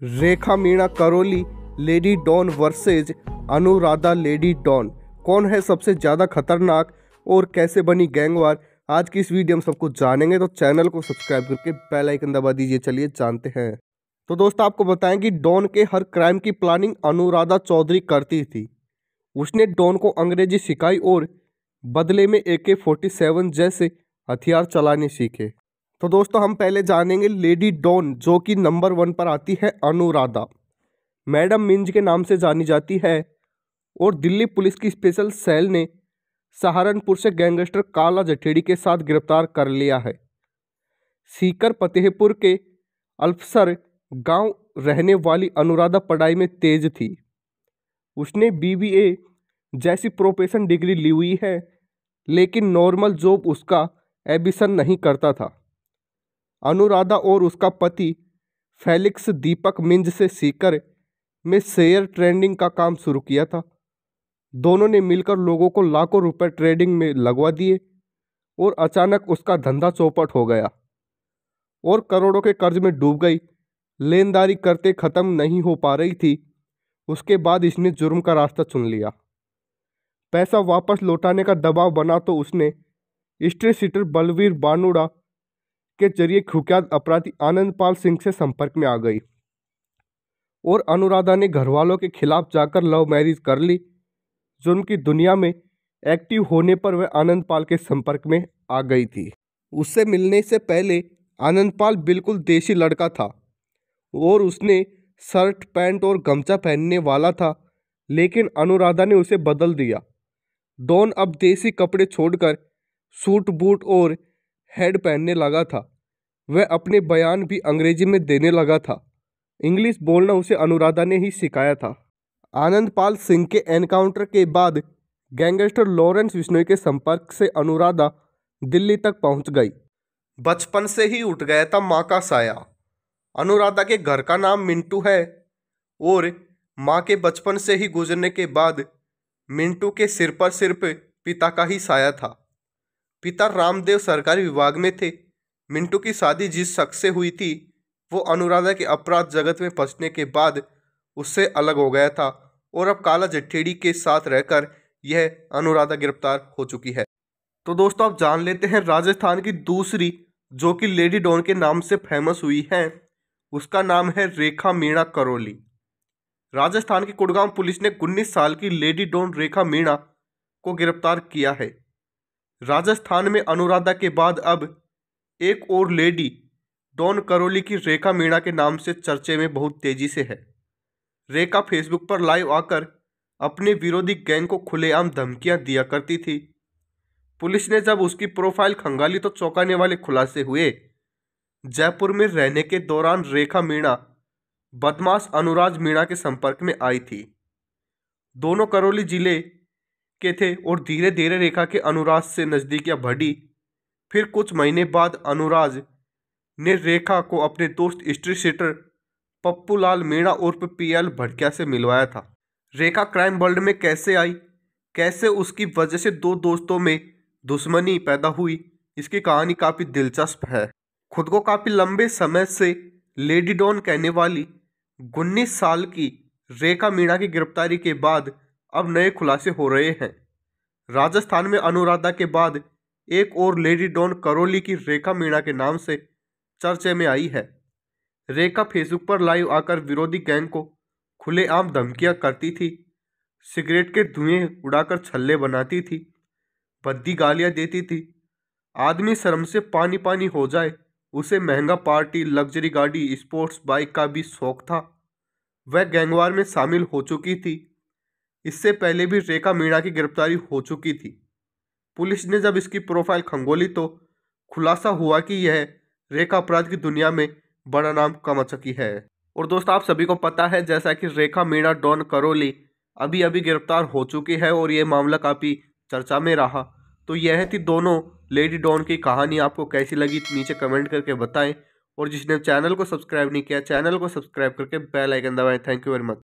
रेखा Meena Karauli lady don versus Anuradha lady don. कौन है सबसे ज़्यादा खतरनाक और कैसे बनी गैंगवार, आज की इस वीडियो में सब कुछ जानेंगे। तो चैनल को सब्सक्राइब करके बेल आइकन दबा दीजिए। चलिए जानते हैं। तो दोस्तों आपको बताएं कि डॉन के हर क्राइम की प्लानिंग अनुराधा चौधरी करती थी। उसने डॉन को अंग्रेजी सिखाई और बदले में AK-47 जैसे हथियार चलाने सीखे। तो दोस्तों हम पहले जानेंगे लेडी डॉन, जो कि नंबर 1 पर आती है अनुराधा। मैडम मिंज के नाम से जानी जाती है और दिल्ली पुलिस की स्पेशल सेल ने सहारनपुर से गैंगस्टर काला जठेड़ी के साथ गिरफ्तार कर लिया है। सीकर फतेहपुर के अल्फसर गांव रहने वाली अनुराधा पढ़ाई में तेज थी। उसने BBA जैसी प्रोफेशन डिग्री ली हुई है, लेकिन नॉर्मल जॉब उसका एम्बिशन नहीं करता था। अनुराधा और उसका पति फेलिक्स दीपक मिंज से सीकर में शेयर ट्रेडिंग का काम शुरू किया था। दोनों ने मिलकर लोगों को लाखों रुपए ट्रेडिंग में लगवा दिए और अचानक उसका धंधा चौपट हो गया और करोड़ों के कर्ज में डूब गई। लेनदारी करते ख़त्म नहीं हो पा रही थी। उसके बाद इसने जुर्म का रास्ता चुन लिया। पैसा वापस लौटाने का दबाव बना तो उसने स्ट्रीट सीटर बलवीर बानुड़ा के जरिए कुख्यात अपराधी आनंदपाल सिंह से संपर्क में आ गई और अनुराधा ने घरवालों के खिलाफ जाकर लव मैरिज कर ली। जुर्म की दुनिया में एक्टिव होने पर वह आनंदपाल के संपर्क में आ गई थी। उससे मिलने से पहले आनंदपाल बिल्कुल देसी लड़का था और उसने शर्ट पैंट और गमछा पहनने वाला था, लेकिन अनुराधा ने उसे बदल दिया। डॉन अब देसी कपड़े छोड़कर सूट बूट और हेड पहनने लगा था। वह अपने बयान भी अंग्रेजी में देने लगा था। इंग्लिश बोलना उसे अनुराधा ने ही सिखाया था। आनंदपाल सिंह के एनकाउंटर के बाद गैंगस्टर लॉरेंस बिश्नोई के संपर्क से अनुराधा दिल्ली तक पहुंच गई। बचपन से ही उठ गया था माँ का साया। अनुराधा के घर का नाम मिंटू है और माँ के बचपन से ही गुजरने के बाद मिंटू के सिर पर सिर्फ पिता का ही साया था। पिता रामदेव सरकारी विभाग में थे। मिंटू की शादी जिस शख्स से हुई थी वो अनुराधा के अपराध जगत में फंसने के बाद उससे अलग हो गया था और अब काला जठेड़ी के साथ रहकर यह अनुराधा गिरफ्तार हो चुकी है। तो दोस्तों आप जान लेते हैं राजस्थान की दूसरी, जो कि लेडी डॉन के नाम से फेमस हुई है। उसका नाम है रेखा मीणा करौली। राजस्थान की गुड़गांव पुलिस ने 19 साल की लेडी डॉन रेखा मीणा को गिरफ्तार किया है। राजस्थान में अनुराधा के बाद अब एक और लेडी डॉन करौली की रेखा मीणा के नाम से चर्चे में बहुत तेजी से है। रेखा फेसबुक पर लाइव आकर अपने विरोधी गैंग को खुलेआम धमकियां दिया करती थी। पुलिस ने जब उसकी प्रोफाइल खंगाली तो चौंकाने वाले खुलासे हुए। जयपुर में रहने के दौरान रेखा मीणा बदमाश अनुराज मीणा के संपर्क में आई थी। दोनों करौली जिले के थे और धीरे धीरे रेखा के अनुराज से नज़दीकियां बढ़ी। फिर कुछ महीने बाद अनुराज ने रेखा को अपने दोस्त स्ट्रीट सीटर पप्पू लाल मीणा उर्फ PL भड़किया से मिलवाया था। रेखा क्राइम वर्ल्ड में कैसे आई, कैसे उसकी वजह से दो दोस्तों में दुश्मनी पैदा हुई, इसकी कहानी काफ़ी दिलचस्प है। खुद को काफ़ी लंबे समय से लेडी डॉन कहने वाली 19 साल की रेखा मीणा की गिरफ्तारी के बाद अब नए खुलासे हो रहे हैं। राजस्थान में अनुराधा के बाद एक और लेडी डॉन करौली की रेखा मीणा के नाम से चर्चे में आई है। रेखा फेसबुक पर लाइव आकर विरोधी गैंग को खुलेआम धमकियां करती थी, सिगरेट के धुएं उड़ाकर छल्ले बनाती थी, भद्दी गालियां देती थी। आदमी शर्म से पानी पानी हो जाए। उसे महंगा पार्टी, लग्जरी गाड़ी, स्पोर्ट्स बाइक का भी शौक था। वह गैंगवार में शामिल हो चुकी थी। इससे पहले भी रेखा मीणा की गिरफ्तारी हो चुकी थी। पुलिस ने जब इसकी प्रोफाइल खंगोली तो खुलासा हुआ कि यह रेखा अपराध की दुनिया में बड़ा नाम कमा चुकी है। और दोस्तों आप सभी को पता है जैसा कि रेखा मीणा डॉन करौली अभी अभी गिरफ्तार हो चुकी है और ये मामला काफ़ी चर्चा में रहा। तो यह थी दोनों लेडी डॉन की कहानी। आपको कैसी लगी नीचे कमेंट करके बताएं और जिसने चैनल को सब्सक्राइब नहीं किया चैनल को सब्सक्राइब करके बेल आइकन दबाएं। Thank you very much.